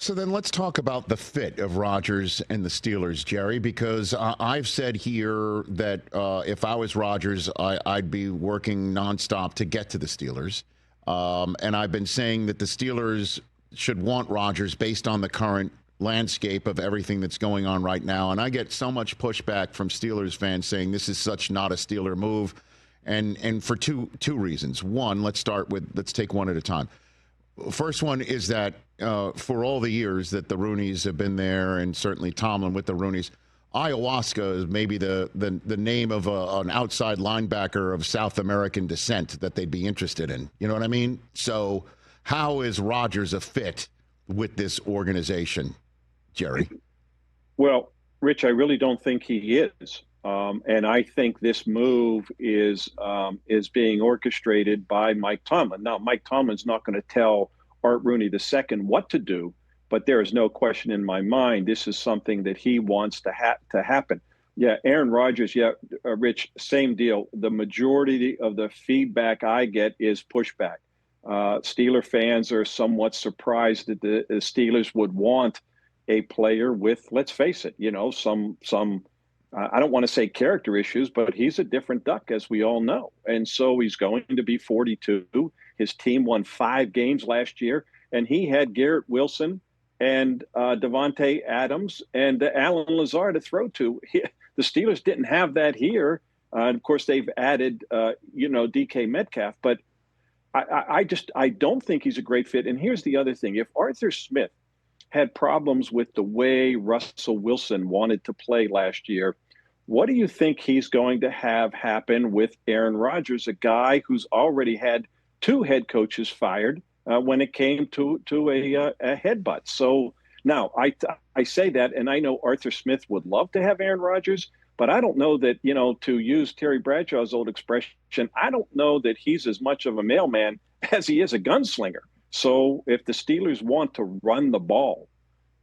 So then let's talk about the fit of Rodgers and the Steelers, Jerry, because I've said here that if I was Rodgers, I'd be working nonstop to get to the Steelers. And I've been saying that the Steelers should want Rodgers based on the current landscape of everything that's going on right now. And I get so much pushback from Steelers fans saying this is such not a Steeler move. And for two reasons. One, let's take one at a time. First one is that for all the years that the Rooneys have been there, and certainly Tomlin with the Rooneys, ayahuasca is maybe the name of an outside linebacker of South American descent that they'd be interested in. You know what I mean? So how is Rodgers a fit with this organization, Jerry? Well, Rich, I really don't think he is. And I think this move is being orchestrated by Mike Tomlin. Now, Mike Tomlin's not going to tell Art Rooney II what to do, but there is no question in my mind this is something that he wants to happen. Yeah, Aaron Rodgers, Rich, same deal. The majority of the feedback I get is pushback. Steeler fans are somewhat surprised that the Steelers would want a player with, let's face it, some I don't want to say character issues, but he's a different duck, as we all know. And so he's going to be 42. His team won 5 games last year, and he had Garrett Wilson and Devontae Adams and Alan Lazard to throw to. The Steelers didn't have that here. And of course, they've added, DK Metcalf. But I don't think he's a great fit. And here's the other thing. If Arthur Smith had problems with the way Russell Wilson wanted to play last year, what do you think he's going to have happen with Aaron Rodgers, a guy who's already had 2 head coaches fired when it came to a headbutt? So now I say that, and I know Arthur Smith would love to have Aaron Rodgers, but I don't know that, to use Terry Bradshaw's old expression, I don't know that he's as much of a mailman as he is a gunslinger. So if the Steelers want to run the ball,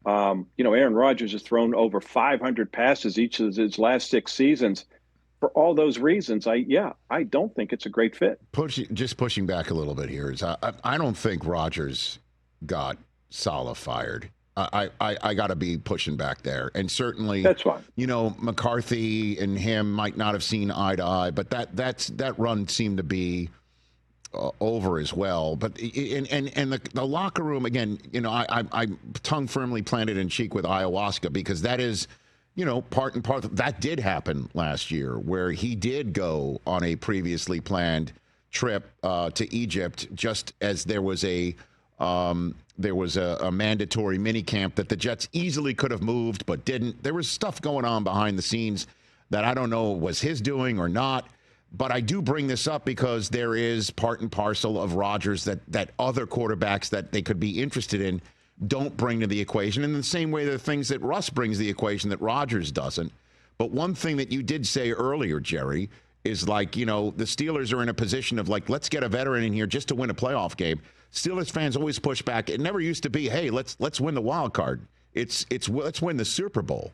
Aaron Rodgers has thrown over 500 passes each of his last 6 seasons. For all those reasons, I don't think it's a great fit. Pushing back a little bit here is I don't think Rodgers got Saleh fired. I got to be pushing back there, and certainly that's fine. McCarthy and him might not have seen eye to eye, but that run seemed to be over as well. But the locker room again, I tongue firmly planted in cheek with ayahuasca, because that is, part and part that did happen last year, where he did go on a previously planned trip to Egypt, just as there was a mandatory mini camp that the Jets easily could have moved but didn't. There was stuff going on behind the scenes that I don't know was his doing or not. But I do bring this up because there is part and parcel of Rodgers that other quarterbacks that they could be interested in don't bring to the equation. In the same way, the things that Russ brings to the equation that Rodgers doesn't. But one thing that you did say earlier, Jerry, is the Steelers are in a position of let's get a veteran in here just to win a playoff game. Steelers fans always push back. It never used to be, hey, let's win the wild card. It's let's win the Super Bowl.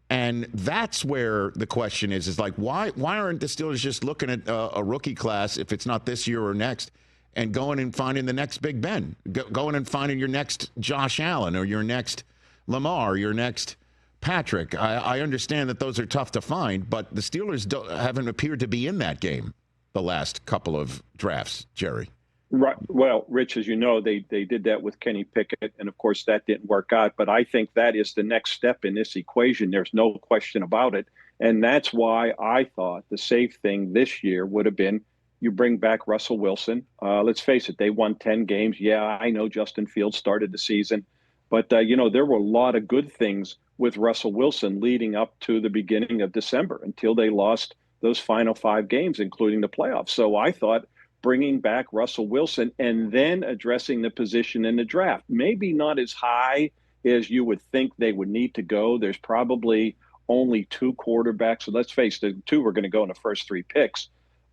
And that's where the question is why aren't the Steelers just looking at a rookie class, if it's not this year or next, and going and finding the next Big Ben, going and finding your next Josh Allen or your next Lamar, your next Patrick? I understand that those are tough to find, but the Steelers haven't appeared to be in that game the last couple of drafts, Jerry. Right. Well, Rich, as you know, they did that with Kenny Pickett, and of course that didn't work out. But I think that is the next step in this equation. There's no question about it. And that's why I thought the safe thing this year would have been you bring back Russell Wilson. Let's face it, they won 10 games. Yeah, I know Justin Fields started the season. But, there were a lot of good things with Russell Wilson leading up to the beginning of December until they lost those final 5 games, including the playoffs. So I thought bringing back Russell Wilson and then addressing the position in the draft, maybe not as high as you would think they would need to go. There's probably only 2 quarterbacks. So let's face it, 2 are going to go in the first 3 picks.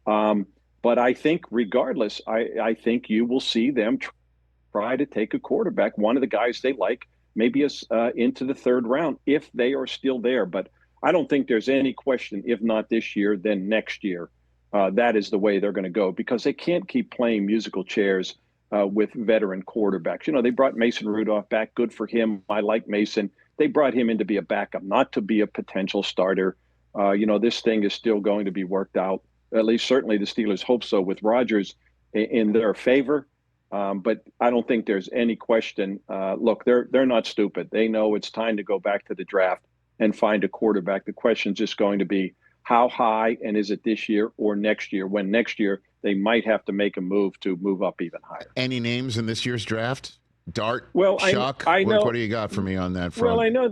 But I think regardless, I think you will see them try to take a quarterback, one of the guys they like, maybe into the 3rd round if they are still there. But I don't think there's any question, if not this year, then next year. That is the way they're going to go, because they can't keep playing musical chairs with veteran quarterbacks. They brought Mason Rudolph back. Good for him. I like Mason. They brought him in to be a backup, not to be a potential starter. This thing is still going to be worked out. At least certainly the Steelers hope so with Rodgers in their favor. But I don't think there's any question. Look, they're not stupid. They know it's time to go back to the draft and find a quarterback. The question's just going to be how high, and is it this year or next year? When next year they might have to make a move to move up even higher. Any names in this year's draft? Dart, well, Shuck. I know. What do you got for me on that front? Well, I know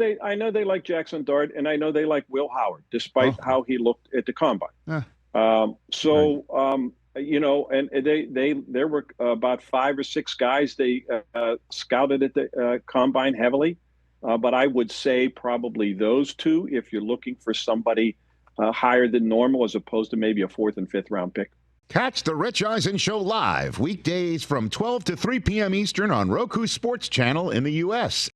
they like Jackson Dart, and I know they like Will Howard, despite how he looked at the combine. Right. And there were about 5 or 6 guys they scouted at the combine heavily, but I would say probably those 2 if you're looking for somebody higher than normal, as opposed to maybe a 4th and 5th round pick. Catch the Rich Eisen Show live weekdays from 12 to 3 p.m. Eastern on Roku Sports Channel in the U.S.